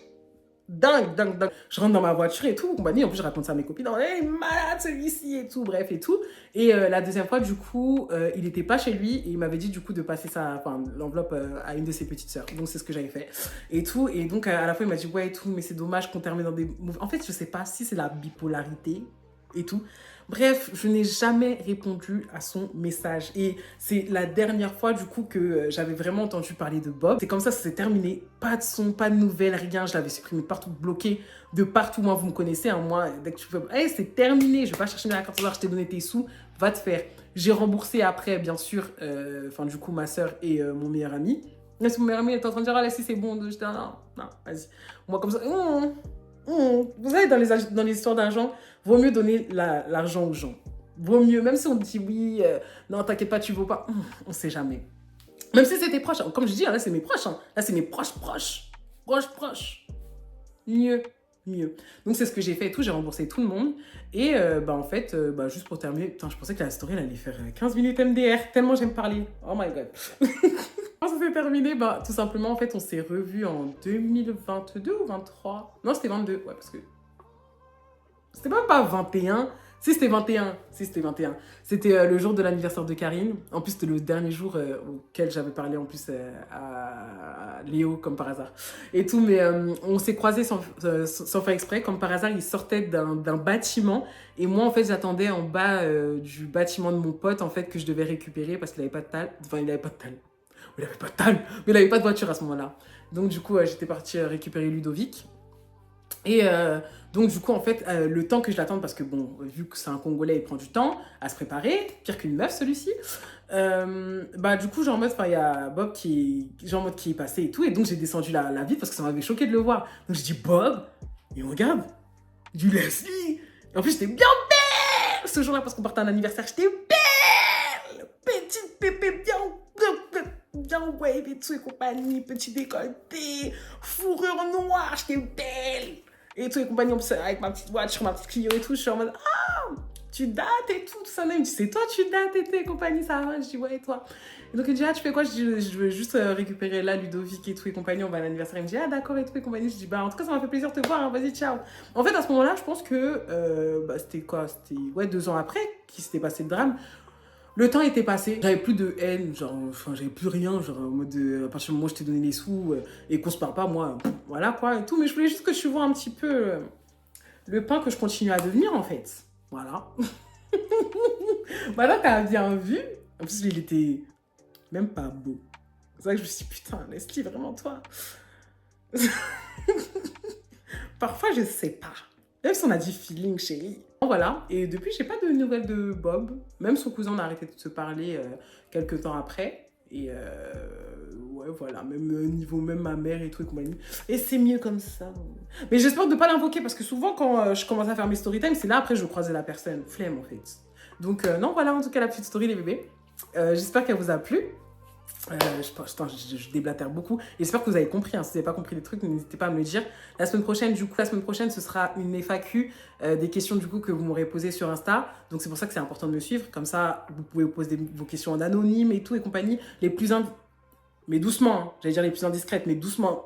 dingue, dingue, dingue. Je rentre dans ma voiture et tout, compagnie. En plus, je raconte ça à mes copines. Hey, malade celui-ci et tout, bref et tout. Et la deuxième fois, du coup, il n'était pas chez lui et il m'avait dit du coup de passer l'enveloppe à une de ses petites sœurs. Donc, c'est ce que j'avais fait et tout. Et donc, à la fois, il m'a dit ouais et tout, mais c'est dommage qu'on termine dans des... En fait, je sais pas si c'est la bipolarité et tout. Bref, je n'ai jamais répondu à son message. Et c'est la dernière fois, du coup, que j'avais vraiment entendu parler de Bob. C'est comme ça s'est terminé. Pas de son, pas de nouvelles, rien. Je l'avais supprimé partout, bloqué de partout. Moi, vous me connaissez, hein, moi, dès que tu fais... Hey, c'est terminé, je vais pas chercher la carte je t'ai donné tes sous, va te faire. J'ai remboursé après, bien sûr, du coup, ma soeur et mon meilleur ami. Là, mon meilleur ami était en train de dire, ah, là, si c'est bon, j'étais là, non, vas-y. Moi, comme ça, vous savez, dans les histoires d'argent, vaut mieux donner l'argent aux gens. Vaut mieux, même si on dit oui, non, t'inquiète pas, tu vaux pas. On sait jamais. Même si c'est tes proches. Comme je dis, là, c'est mes proches. Là, c'est mes proches. Proches. Mieux. Donc, c'est ce que j'ai fait et tout. J'ai remboursé tout le monde. Et en fait, juste pour terminer, putain, je pensais que la story, elle allait faire 15 minutes MDR. Tellement j'aime parler. Oh my God. Quand ça s'est terminé, tout simplement, en fait, on s'est revus en 2022 ou 23. Non, c'était 22. Ouais, parce que c'était même pas 21. Si, c'était 21. C'était le jour de l'anniversaire de Karine. En plus, c'était le dernier jour auquel j'avais parlé en plus à Léo, comme par hasard. Et tout, mais on s'est croisés sans faire exprès. Comme par hasard, il sortait d'un bâtiment. Et moi, en fait, j'attendais en bas du bâtiment de mon pote, en fait, que je devais récupérer parce qu'il n'avait pas de tal. Enfin, il n'avait pas de tal. Il n'avait pas de tal, mais il n'avait pas de voiture à ce moment-là. Donc, du coup, j'étais partie récupérer Ludovic. Et donc, du coup, en fait, le temps que je l'attende, parce que bon, vu que c'est un Congolais, il prend du temps à se préparer, pire qu'une meuf, celui-ci. Du coup, genre en mode, il y a Bob qui est passé et tout, et donc j'ai descendu la vitre parce que ça m'avait choqué de le voir. Donc, j'ai dit Bob, et on regarde, du Leslie. Et en plus, j'étais bien belle ce jour-là parce qu'on partait à un anniversaire, j'étais belle, petite pépé, bien wave et tout et compagnie, petit décolleté, fourrure noire, j'étais belle. Et tout et compagnie, avec ma petite voiture, ma petite Clio et tout, je suis en mode, ah, tu dates et tout ça. Là, il me dit, c'est toi, tu dates et tout et compagnie, ça va. Je dis, ouais, et toi. Et donc, il me dit, ah, tu fais quoi? Je dis, je veux juste récupérer là, Ludovic et tout et compagnie, on va à l'anniversaire. Il me dit, ah, d'accord et tout et compagnie. Je dis, en tout cas, ça m'a fait plaisir de te voir, hein, vas-y, ciao. En fait, à ce moment-là, je pense que, c'était quoi? C'était, 2 ans après qu'il s'était passé le drame. Le temps était passé, j'avais plus de haine, j'avais plus rien, en mode, à partir du moment où je t'ai donné les sous et qu'on se parle pas, moi, voilà quoi et tout. Mais je voulais juste que tu vois un petit peu le pain que je continue à devenir en fait. Voilà. Là, t'as bien vu. En plus, il était même pas beau. C'est vrai que je me suis dit, putain, Leslie, vraiment toi. Parfois, je sais pas. Même si on a dit feeling, chérie. Voilà, et depuis, j'ai pas de nouvelles de Bob. Même son cousin, on a arrêté de se parler quelques temps après. Et ouais, voilà, même niveau, même ma mère et tout et compagnie. Et c'est mieux comme ça. Mais j'espère de pas l'invoquer parce que souvent, quand je commence à faire mes story time, c'est là après je croisais la personne. Flemme en fait. Donc, non, voilà en tout cas la petite story, les bébés. J'espère qu'elle vous a plu. Je déblatère beaucoup. J'espère que vous avez compris. Hein. Si vous n'avez pas compris les trucs, n'hésitez pas à me le dire. La semaine prochaine, ce sera une FAQ des questions du coup que vous m'aurez posées sur Insta. Donc c'est pour ça que c'est important de me suivre. Comme ça, vous pouvez vous poser vos questions en anonyme et tout et compagnie. Mais doucement. Hein. J'allais dire les plus indiscrètes, mais doucement.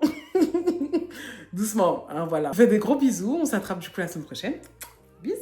Doucement. Hein, voilà. Je vous fais des gros bisous. On s'attrape du coup la semaine prochaine. Bisous.